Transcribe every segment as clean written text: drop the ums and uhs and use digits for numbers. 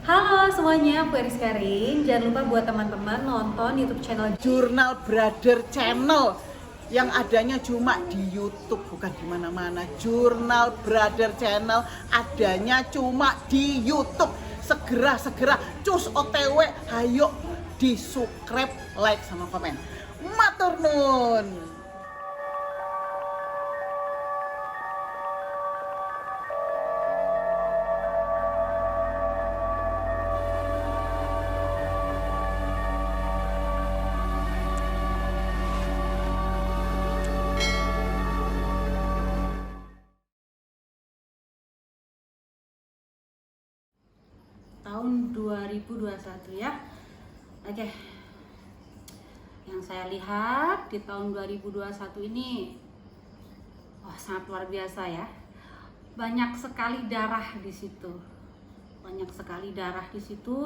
Halo semuanya, aku Eris Karin. Jangan lupa buat teman-teman nonton YouTube channel Jurnal Brother Channel yang adanya cuma di YouTube, bukan di mana-mana. Jurnal Brother Channel adanya cuma di YouTube. Segera cus OTW, hayo di subscribe, like sama komen. Matur nun. tahun 2021 ya. Oke. Yang saya lihat di tahun 2021 ini sangat luar biasa ya. Banyak sekali darah di situ. Banyak sekali darah di situ.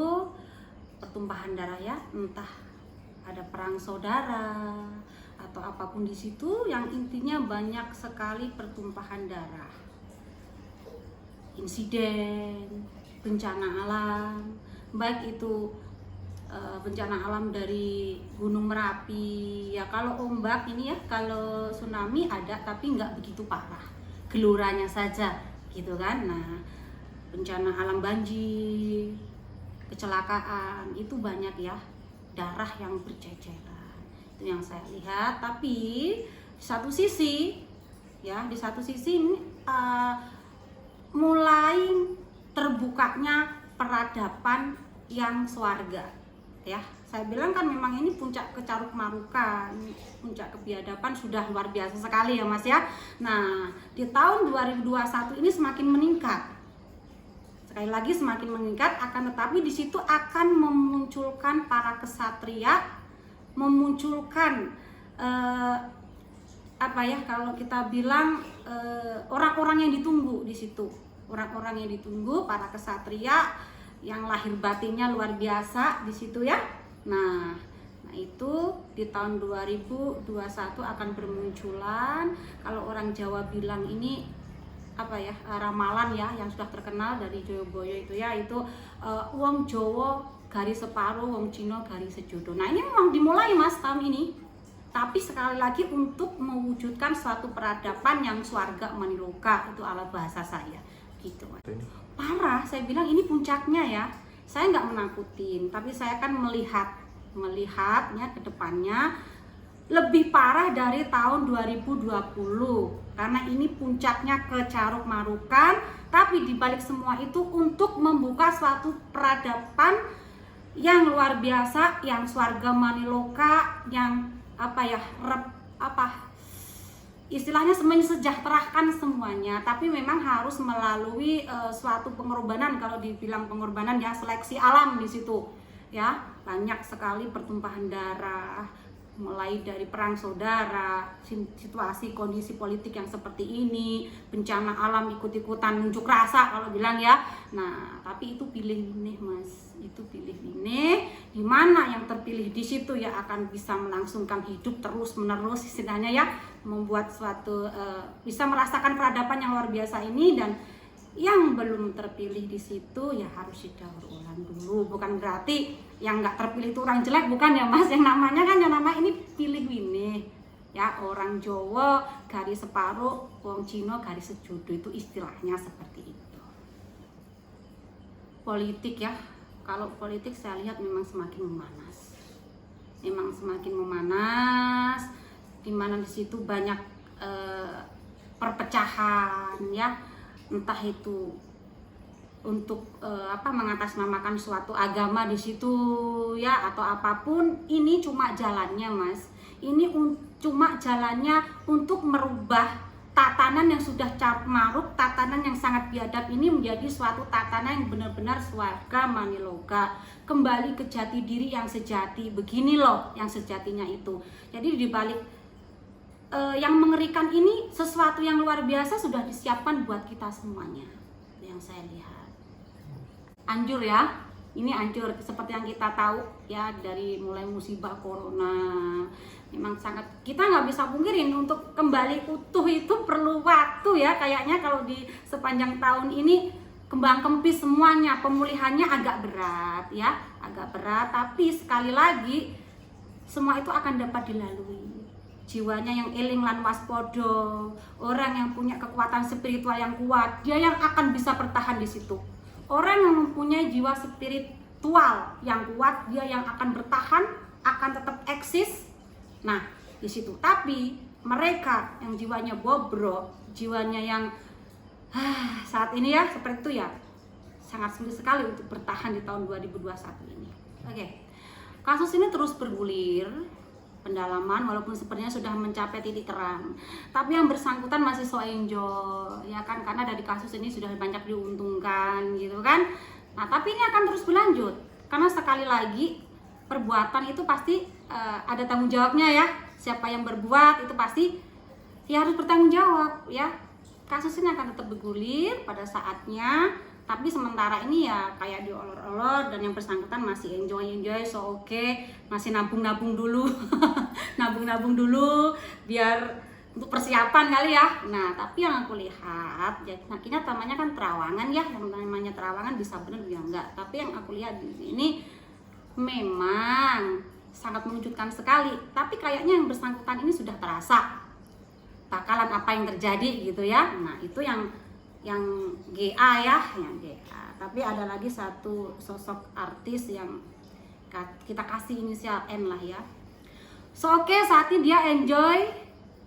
Pertumpahan darah ya, entah ada perang saudara atau apapun di situ, yang intinya banyak sekali pertumpahan darah. Insiden, bencana alam, baik itu bencana alam dari Gunung Merapi ya, kalau ombak ini ya, kalau tsunami ada tapi nggak begitu parah, geluranya saja gitu kan. Nah, bencana alam banjir, kecelakaan itu banyak ya, darah yang berceceran, itu yang saya lihat. Tapi di satu sisi ya, di satu sisi ini mulai terbukanya peradaban yang swarga ya. Saya bilang kan memang ini puncak kecaruk marukan, puncak kebiadaban sudah luar biasa sekali ya Mas ya. Nah, di tahun 2021 ini semakin meningkat. Sekali lagi semakin meningkat, akan tetapi di situ akan memunculkan para kesatria, memunculkan apa ya, kalau kita bilang orang-orang yang ditunggu di situ. Orang-orang yang ditunggu, para kesatria yang lahir batinnya luar biasa di situ ya. Nah itu di tahun 2021 akan bermunculan. Kalau orang Jawa bilang ini apa ya, ramalan ya, yang sudah terkenal dari Joyoboyo itu ya, itu wong Jawa garis separuh, wong Cina garis sejodoh. Nah ini memang dimulai Mas tahun ini, tapi sekali lagi untuk mewujudkan suatu peradaban yang swarga maniloka, itu ala bahasa saya gitu. Parah, saya bilang ini puncaknya ya. Saya nggak menakutin, tapi saya kan melihatnya ke depannya lebih parah dari tahun 2020, karena ini puncaknya ke Caruk Marukan. Tapi dibalik semua itu untuk membuka suatu peradaban yang luar biasa, yang swarga maniloka, yang apa ya, istilahnya mensejahterakan semuanya. Tapi memang harus melalui suatu pengorbanan. Kalau dibilang pengorbanan ya, seleksi alam di situ ya. Banyak sekali pertumpahan darah, mulai dari perang saudara, situasi kondisi politik yang seperti ini, bencana alam ikut-ikutan unjuk rasa kalau bilang ya. Nah, tapi itu pilih nih Mas, itu pilih ini, di mana yang terpilih di situ ya akan bisa melangsungkan hidup terus menerus istilahnya ya, membuat suatu bisa merasakan peradaban yang luar biasa ini. Dan yang belum terpilih di situ ya harus didaur ulang dulu. Bukan berarti yang nggak terpilih itu orang jelek, bukan ya Mas. Yang namanya kan, yang nama ini pilih ini ya, orang Jawa garis separuh, wong Cina garis sejodoh, itu istilahnya seperti itu. Politik ya, kalau politik saya lihat memang semakin memanas, memang semakin memanas, dimana di situ banyak perpecahan ya, entah itu untuk mengatasnamakan suatu agama di situ ya, atau apapun. Ini cuma jalannya Mas, ini cuma jalannya untuk merubah tatanan yang sudah caruk maruk, tatanan yang sangat biadab ini menjadi suatu tatanan yang benar-benar swarga maniloka, kembali ke jati diri yang sejati. Begini loh yang sejatinya itu. Jadi dibalik yang mengerikan ini, sesuatu yang luar biasa sudah disiapkan buat kita semuanya, yang saya lihat. Anjur ya, ini anjur seperti yang kita tahu ya, dari mulai musibah corona. Memang sangat, kita nggak bisa pungkirin untuk kembali utuh itu perlu waktu ya. Kayaknya kalau di sepanjang tahun ini kembang kempis semuanya, pemulihannya agak berat ya, agak berat, tapi sekali lagi semua itu akan dapat dilalui. Jiwanya yang eling lan waspodo, orang yang punya kekuatan spiritual yang kuat, dia yang akan bisa bertahan di situ. Orang yang mempunyai jiwa spiritual yang kuat, dia yang akan bertahan, akan tetap eksis. Nah, di situ. Tapi mereka yang jiwanya bobrok, jiwanya yang saat ini ya seperti itu ya, sangat sulit sekali untuk bertahan di tahun 2021 ini. Oke. Kasus ini terus bergulir pendalaman, walaupun sepertinya sudah mencapai titik terang, tapi yang bersangkutan masih so enjoy ya kan, karena dari kasus ini sudah banyak diuntungkan gitu kan. Nah, tapi ini akan terus berlanjut karena sekali lagi perbuatan itu pasti ada tanggung jawabnya ya. Siapa yang berbuat itu pasti ya harus bertanggung jawab ya. Kasus ini akan tetap bergulir pada saatnya, tapi sementara ini ya kayak diolor-olor dan yang bersangkutan masih enjoy so oke, masih nabung dulu nabung dulu biar untuk persiapan kali ya. Nah, tapi yang aku lihat ya, akhirnya namanya kan terawangan ya, yang namanya terawangan bisa benar bisa enggak, tapi yang aku lihat di sini memang sangat mengejutkan sekali, tapi kayaknya yang bersangkutan ini sudah terasa bakalan apa yang terjadi gitu ya. Nah, itu yang GA ya, yang GA. Tapi ada lagi satu sosok artis yang kita kasih inisial N lah ya. So oke, saat ini dia enjoy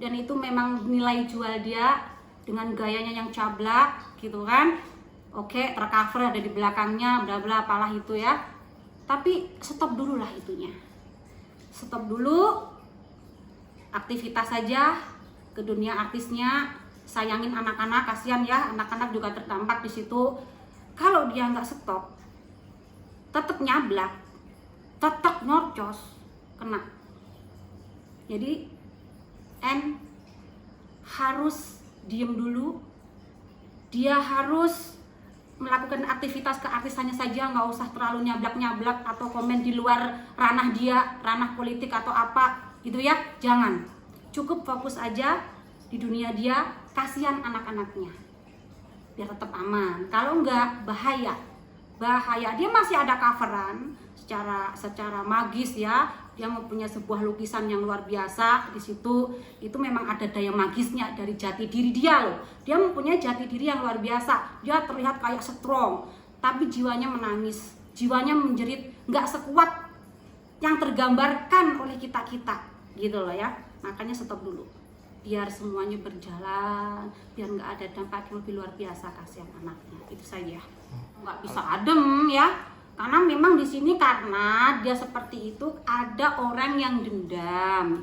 dan itu memang nilai jual dia dengan gayanya yang cablak gitu kan. Oke, tercover ada di belakangnya, bla bla apalah itu ya. Tapi stop dulu lah itunya. Stop dulu aktivitas saja ke dunia artisnya. Sayangin anak-anak, kasihan ya, anak-anak juga terdampak di situ. Kalau dia nggak stop, tetap nyablak, tetap norcos, kena. Jadi N harus diem dulu, dia harus melakukan aktivitas keartisannya saja, nggak usah terlalu nyablak-nyablak atau komen di luar ranah dia, ranah politik atau apa gitu ya, jangan. Cukup fokus aja di dunia dia, kasihan anak-anaknya biar tetap aman. Kalau enggak bahaya dia masih ada coveran secara magis ya, dia mempunyai sebuah lukisan yang luar biasa di situ. Itu memang ada daya magisnya dari jati diri dia loh, dia mempunyai jati diri yang luar biasa, dia terlihat kayak strong tapi jiwanya menangis, jiwanya menjerit, nggak sekuat yang tergambarkan oleh kita gitu loh ya. Makanya stop dulu biar semuanya berjalan, biar nggak ada dampak yang lebih luar biasa, kasihan anaknya. Itu saja, nggak bisa adem ya, karena memang di sini karena dia seperti itu ada orang yang dendam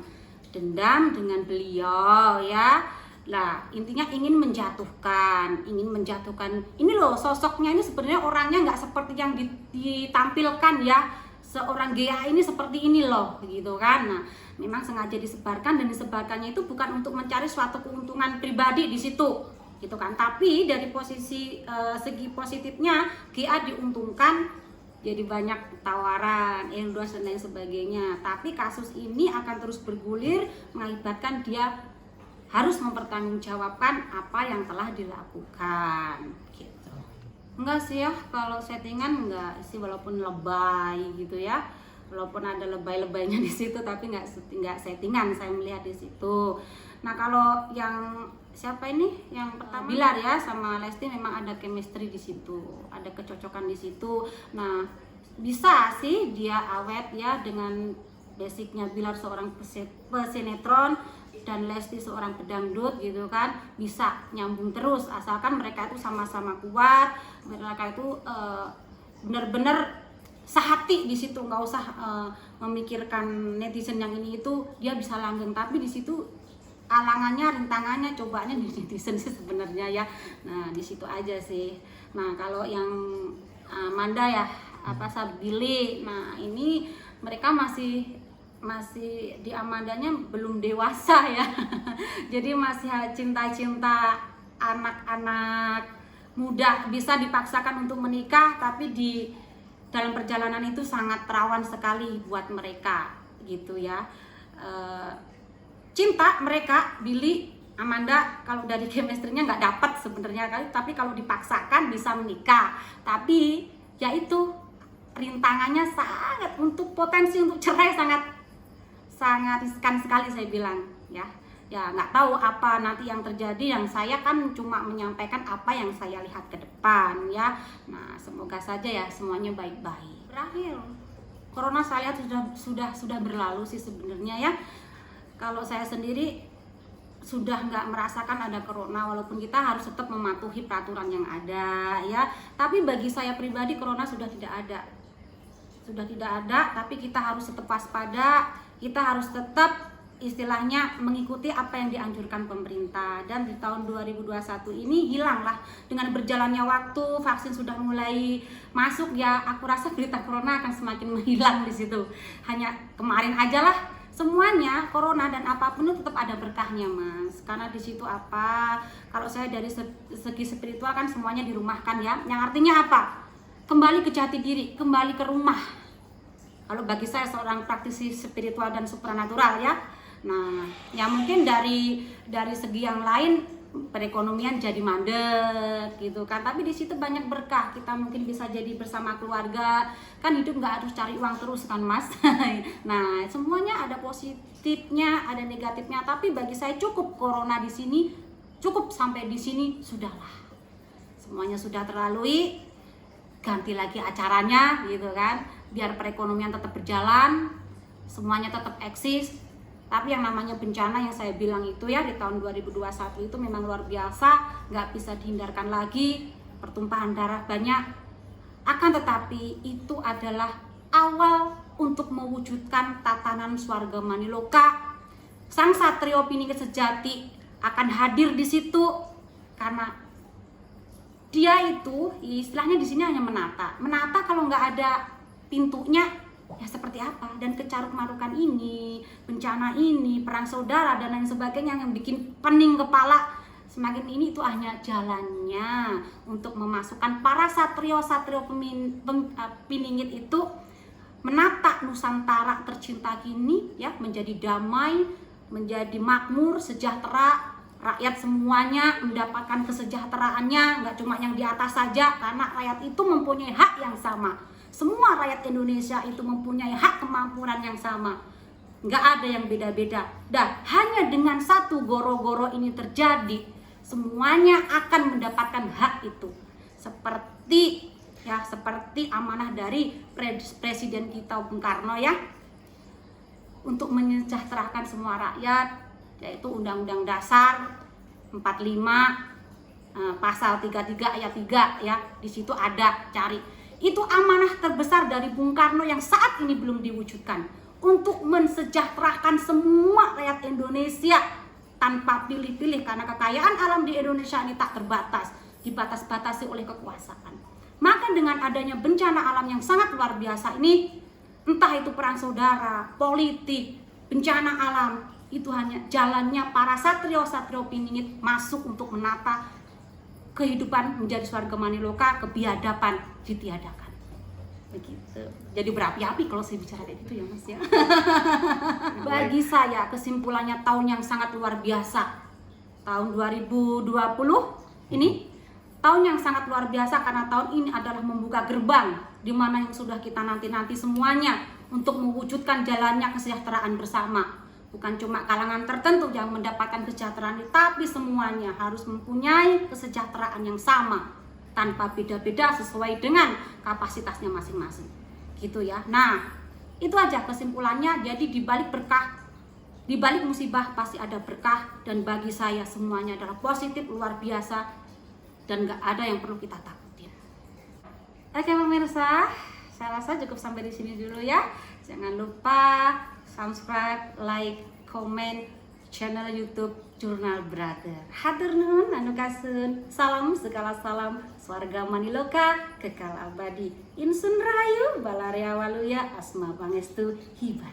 dengan beliau ya. Lah intinya ingin menjatuhkan ini loh, sosoknya ini sebenarnya orangnya nggak seperti yang ditampilkan ya. Seorang GA ini seperti ini loh gitu kan. Nah, memang sengaja disebarkan, dan disebarkannya itu bukan untuk mencari suatu keuntungan pribadi di situ gitu kan, tapi dari posisi segi positifnya GA diuntungkan, jadi banyak tawaran, endorse dan lain sebagainya. Tapi kasus ini akan terus bergulir mengakibatkan dia harus mempertanggungjawabkan apa yang telah dilakukan gitu. Enggak sih ya, kalau settingan enggak sih, walaupun lebay gitu ya, walaupun ada lebay-lebaynya di situ, tapi enggak settingan saya melihat di situ. Nah, kalau yang siapa ini yang pertama Bilar ya sama Lesti, memang ada chemistry di situ, ada kecocokan di situ. Nah, bisa sih dia awet ya, dengan basicnya Bilar seorang pesinetron dan Lesti seorang pedangdut gitu kan, bisa nyambung terus asalkan mereka itu sama-sama kuat, mereka itu benar-benar sehati di situ, nggak usah memikirkan netizen yang ini itu, dia bisa langgeng. Tapi di situ alangannya, rintangannya, cobaannya di netizen sih sebenarnya ya. Nah, di situ aja sih. Nah, kalau yang Manda ya Billy, nah ini mereka masih di Amandanya belum dewasa ya. Jadi masih cinta-cinta anak-anak muda, bisa dipaksakan untuk menikah, tapi di dalam perjalanan itu sangat rawan sekali buat mereka gitu ya. Cinta mereka, Billy Amanda kalau dari chemistry-nya nggak dapat sebenarnya, tapi kalau dipaksakan bisa menikah. Tapi ya itu rintangannya sangat, untuk potensi untuk cerai sangat riskan sekali saya bilang ya. Ya nggak tahu apa nanti yang terjadi, yang saya kan cuma menyampaikan apa yang saya lihat ke depan ya. Nah semoga saja ya semuanya baik-baik. Berakhir corona saya lihat sudah berlalu sih sebenarnya ya. Kalau saya sendiri sudah nggak merasakan ada corona, walaupun kita harus tetap mematuhi peraturan yang ada ya. Tapi bagi saya pribadi corona sudah tidak ada, tapi kita harus tetap waspada, kita harus tetap istilahnya mengikuti apa yang dianjurkan pemerintah. Dan di tahun 2021 ini hilanglah dengan berjalannya waktu, vaksin sudah mulai masuk ya, aku rasa berita corona akan semakin menghilang di situ. Hanya kemarin aja lah semuanya corona dan apapun itu tetap ada berkahnya Mas, karena di situ apa, kalau saya dari segi spiritual kan semuanya dirumahkan ya, yang artinya apa, kembali ke jati diri, kembali ke rumah. Kalau bagi saya seorang praktisi spiritual dan supranatural ya. Nah ya mungkin dari segi yang lain perekonomian jadi mandek gitu kan, tapi di situ banyak berkah, kita mungkin bisa jadi bersama keluarga, kan hidup nggak harus cari uang terus kan Mas. Nah semuanya ada positifnya, ada negatifnya, tapi bagi saya cukup corona di sini, cukup sampai di sini sudahlah, semuanya sudah terlalui, ganti lagi acaranya gitu kan, biar perekonomian tetap berjalan, semuanya tetap eksis. Tapi yang namanya bencana yang saya bilang itu ya, di tahun 2021 itu memang luar biasa, nggak bisa dihindarkan lagi, pertumpahan darah banyak. Akan tetapi itu adalah awal untuk mewujudkan tatanan swarga Maniloka. Sang Satrio Piningit sejati akan hadir di situ, karena dia itu istilahnya di sini hanya menata kalau nggak ada pintunya ya seperti apa. Dan kecaruk marukan ini, bencana ini, perang saudara dan lain sebagainya yang bikin pening kepala semakin ini, itu hanya jalannya untuk memasukkan para satrio-satrio Piningit itu menata Nusantara tercinta kini ya, menjadi damai, menjadi makmur, sejahtera, rakyat semuanya mendapatkan kesejahteraannya, nggak cuma yang di atas saja, karena rakyat itu mempunyai hak yang sama. Semua rakyat Indonesia itu mempunyai hak kemampuan yang sama, nggak ada yang beda-beda. Dan hanya dengan satu goro-goro ini terjadi, semuanya akan mendapatkan hak itu. Seperti amanah dari Presiden kita Bung Karno ya, untuk menyejahterakan semua rakyat, yaitu Undang-Undang Dasar 45 pasal 33 ayat 3 ya, di situ ada, cari. Itu amanah terbesar dari Bung Karno yang saat ini belum diwujudkan, untuk mensejahterakan semua rakyat Indonesia tanpa pilih-pilih, karena kekayaan alam di Indonesia ini tak terbatas, dibatas-batasi oleh kekuasaan. Maka dengan adanya bencana alam yang sangat luar biasa ini, entah itu perang saudara, politik, bencana alam, itu hanya jalannya para satrio-satrio Piningit masuk untuk menata kehidupan menjadi swarga Maniloka, kebiadaban ditiadakan. Begitu. Jadi berapi-api kalau saya bicara kayak gitu ya Mas ya. Bagi saya kesimpulannya tahun yang sangat luar biasa. Tahun 2020 ini tahun yang sangat luar biasa, karena tahun ini adalah membuka gerbang di mana yang sudah kita nanti-nanti semuanya untuk mewujudkan jalannya kesejahteraan bersama. Bukan cuma kalangan tertentu yang mendapatkan kesejahteraan, tapi semuanya harus mempunyai kesejahteraan yang sama, tanpa beda-beda, sesuai dengan kapasitasnya masing-masing. Gitu ya. Nah, itu aja kesimpulannya. Jadi di balik berkah, di balik musibah pasti ada berkah, dan bagi saya semuanya adalah positif, luar biasa, dan gak ada yang perlu kita takutin. Oke pemirsa, saya rasa cukup sampai di sini dulu ya. Jangan lupa subscribe, like, komen channel YouTube Jurnal Brother. Hatur nuhun anu kasun. Salam segala salam, swarga Maniloka kekal abadi. Insun rahayu, balaria waluya, asma pangestu hibar.